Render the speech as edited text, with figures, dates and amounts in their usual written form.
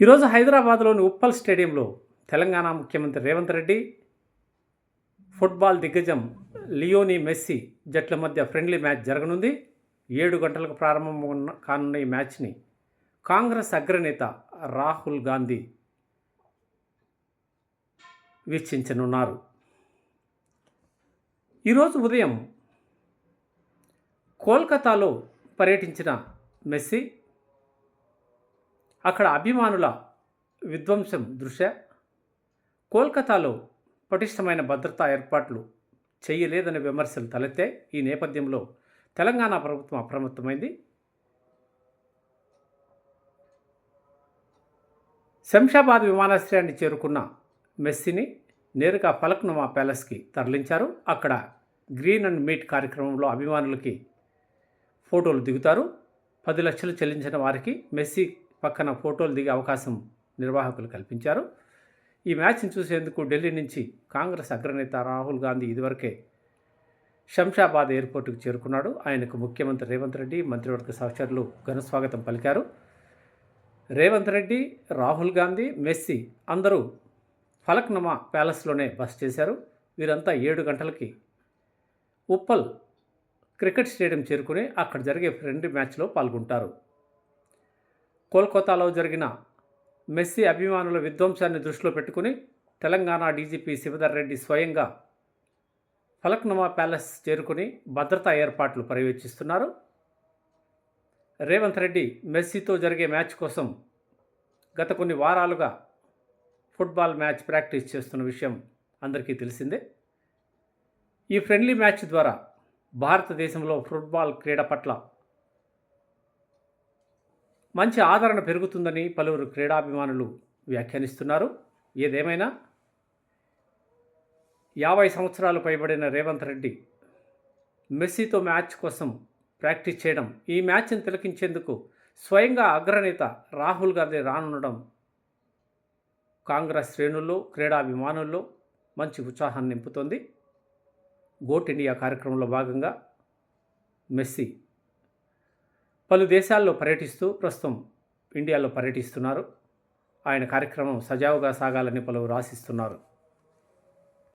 ఈరోజు హైదరాబాద్లోని ఉప్పల్ స్టేడియంలో తెలంగాణ ముఖ్యమంత్రి రేవంత్ రెడ్డి, ఫుట్బాల్ దిగ్గజం లియోనీ మెస్సీ జట్ల మధ్య ఫ్రెండ్లీ మ్యాచ్ జరగనుంది. 7 గంటలకు కానున్న ఈ మ్యాచ్ని కాంగ్రెస్ అగ్రనేత రాహుల్ గాంధీ వీక్షించనున్నారు. ఈరోజు ఉదయం కోల్కతాలో పర్యటించిన మెస్సీ అక్కడ అభిమానుల విధ్వంసం దృష్ట్యా కోల్కతాలో పటిష్టమైన భద్రతా ఏర్పాట్లు చేయలేదనే విమర్శలు తలెత్తాయి. ఈ నేపథ్యంలో తెలంగాణ ప్రభుత్వం అప్రమత్తమైంది. శంషాబాద్ విమానాశ్రయాన్ని చేరుకున్న మెస్సీని నేరుగా ఫలక్నుమా ప్యాలెస్కి తరలించారు. అక్కడ గ్రీన్ అండ్ మీట్ కార్యక్రమంలో అభిమానులకి ఫోటోలు దిగుతారు. 10 లక్షలు చెల్లించిన వారికి మెస్సీ పక్కన ఫోటోలు దిగే అవకాశం నిర్వాహకులు కల్పించారు. ఈ మ్యాచ్ని చూసేందుకు ఢిల్లీ నుంచి కాంగ్రెస్ అగ్రనేత రాహుల్ గాంధీ ఇదివరకే శంషాబాద్ ఎయిర్పోర్టుకు చేరుకున్నాడు. ఆయనకు ముఖ్యమంత్రి రేవంత్ రెడ్డి, మంత్రివర్గ సహచరులు ఘనస్వాగతం పలికారు. రేవంత్ రెడ్డి, రాహుల్ గాంధీ, మెస్సీ అందరూ ఫలక్నుమా ప్యాలెస్లోనే బస చేశారు. వీరంతా 7 గంటలకి ఉప్పల్ క్రికెట్ స్టేడియం చేరుకుని అక్కడ జరిగే ఫ్రెండ్లీ మ్యాచ్లో పాల్గొంటారు. కోల్కతాలో జరిగిన మెస్సీ అభిమానుల విధ్వంసాన్ని దృష్టిలో పెట్టుకుని తెలంగాణ డీజీపీ శివధర్ రెడ్డి స్వయంగా ఫలక్నుమా ప్యాలెస్ చేరుకుని భద్రతా ఏర్పాట్లు పర్యవేక్షిస్తున్నారు. రేవంత్ రెడ్డి మెస్సీతో జరిగే మ్యాచ్ కోసం గత కొన్ని వారాలుగా ఫుట్బాల్ మ్యాచ్ ప్రాక్టీస్ చేస్తున్న విషయం అందరికీ తెలిసిందే. ఈ ఫ్రెండ్లీ మ్యాచ్ ద్వారా భారతదేశంలో ఫుట్బాల్ క్రీడ పట్ల మంచి ఆదరణ పెరుగుతుందని పలువురు క్రీడాభిమానులు వ్యాఖ్యానిస్తున్నారు. ఏదేమైనా 50 సంవత్సరాలు పైబడిన రేవంత్ రెడ్డి మెస్సీతో మ్యాచ్ కోసం ప్రాక్టీస్ చేయడం, ఈ మ్యాచ్ని తిలకించేందుకు స్వయంగా అగ్రనేత రాహుల్ గాంధీ రానుండడం కాంగ్రెస్ శ్రేణుల్లో, క్రీడాభిమానుల్లో మంచి ఉత్సాహాన్ని నింపుతోంది. గోట్ ఇండియా కార్యక్రమంలో భాగంగా మెస్సీ పలు దేశాల్లో పర్యటిస్తూ ప్రస్తుతం ఇండియాలో పర్యటిస్తున్నారు. ఆయన కార్యక్రమం సజావుగా సాగాలని పలువురు ఆశిస్తున్నారు.